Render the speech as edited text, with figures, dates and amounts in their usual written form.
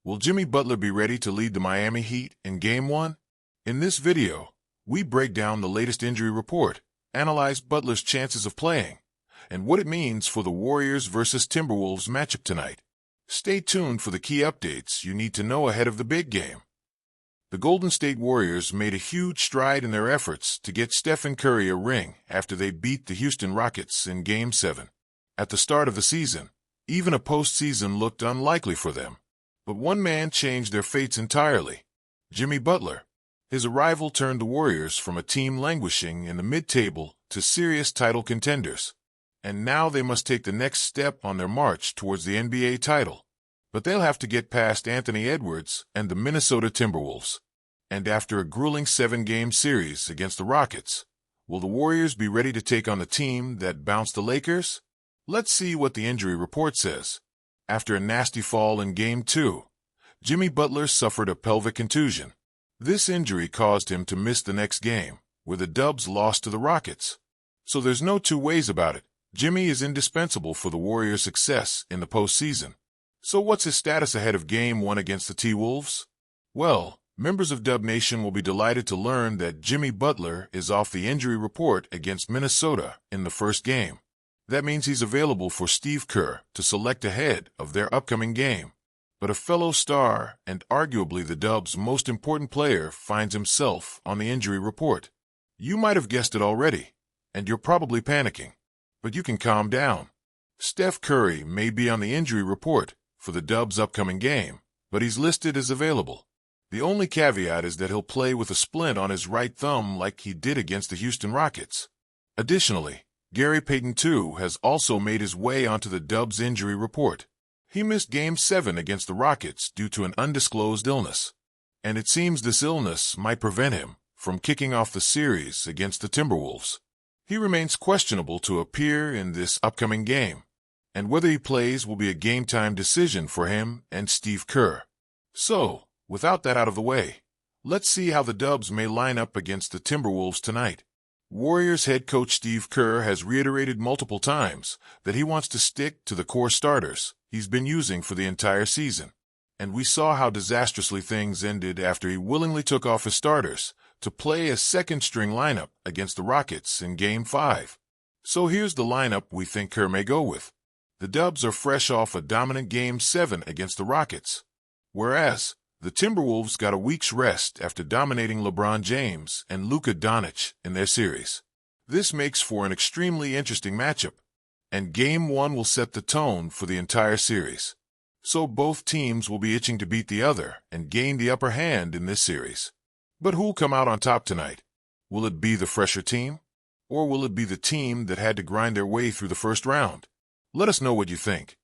Will Jimmy Butler be ready to lead the Miami Heat in Game 1? In this video, we break down the latest injury report, analyze Butler's chances of playing, and what it means for the Warriors vs. Timberwolves matchup tonight. Stay tuned for the key updates you need to know ahead of the big game. The Golden State Warriors made a huge stride in their efforts to get Stephen Curry a ring after they beat the Houston Rockets in Game 7. At the start of the season, even a postseason looked unlikely for them. But one man changed their fates entirely: Jimmy Butler. His arrival turned the Warriors from a team languishing in the mid-table to serious title contenders. And now they must take the next step on their march towards the NBA title. But they'll have to get past Anthony Edwards and the Minnesota Timberwolves. And after a grueling 7-game series against the Rockets, will the Warriors be ready to take on the team that bounced the Lakers? Let's see what the injury report says. After a nasty fall in Game 2, Jimmy Butler suffered a pelvic contusion. This injury caused him to miss the next game, where the Dubs lost to the Rockets. So there's no two ways about it. Jimmy is indispensable for the Warriors' success in the postseason. So what's his status ahead of Game 1 against the T-Wolves? Well, members of Dub Nation will be delighted to learn that Jimmy Butler is off the injury report against Minnesota in the first game. That means he's available for Steve Kerr to select ahead of their upcoming game. But a fellow star and arguably the Dubs' most important player finds himself on the injury report. You might have guessed it already, and you're probably panicking. But you can calm down. Steph Curry may be on the injury report for the Dubs' upcoming game, but he's listed as available. The only caveat is that he'll play with a splint on his right thumb like he did against the Houston Rockets. Additionally, Gary Payton II has also made his way onto the Dubs' injury report. He missed Game 7 against the Rockets due to an undisclosed illness, and it seems this illness might prevent him from kicking off the series against the Timberwolves. He remains questionable to appear in this upcoming game, and whether he plays will be a game-time decision for him and Steve Kerr. So, without that out of the way, let's see how the Dubs may line up against the Timberwolves tonight. Warriors head coach Steve Kerr has reiterated multiple times that he wants to stick to the core starters he's been using for the entire season. And we saw how disastrously things ended after he willingly took off his starters to play a second-string lineup against the Rockets in Game 5. So here's the lineup we think Kerr may go with. The Dubs are fresh off a dominant Game 7 against the Rockets, whereas the Timberwolves got a week's rest after dominating LeBron James and Luka Doncic in their series. This makes for an extremely interesting matchup, and Game 1 will set the tone for the entire series. So both teams will be itching to beat the other and gain the upper hand in this series. But who'll come out on top tonight? Will it be the fresher team? Or will it be the team that had to grind their way through the first round? Let us know what you think.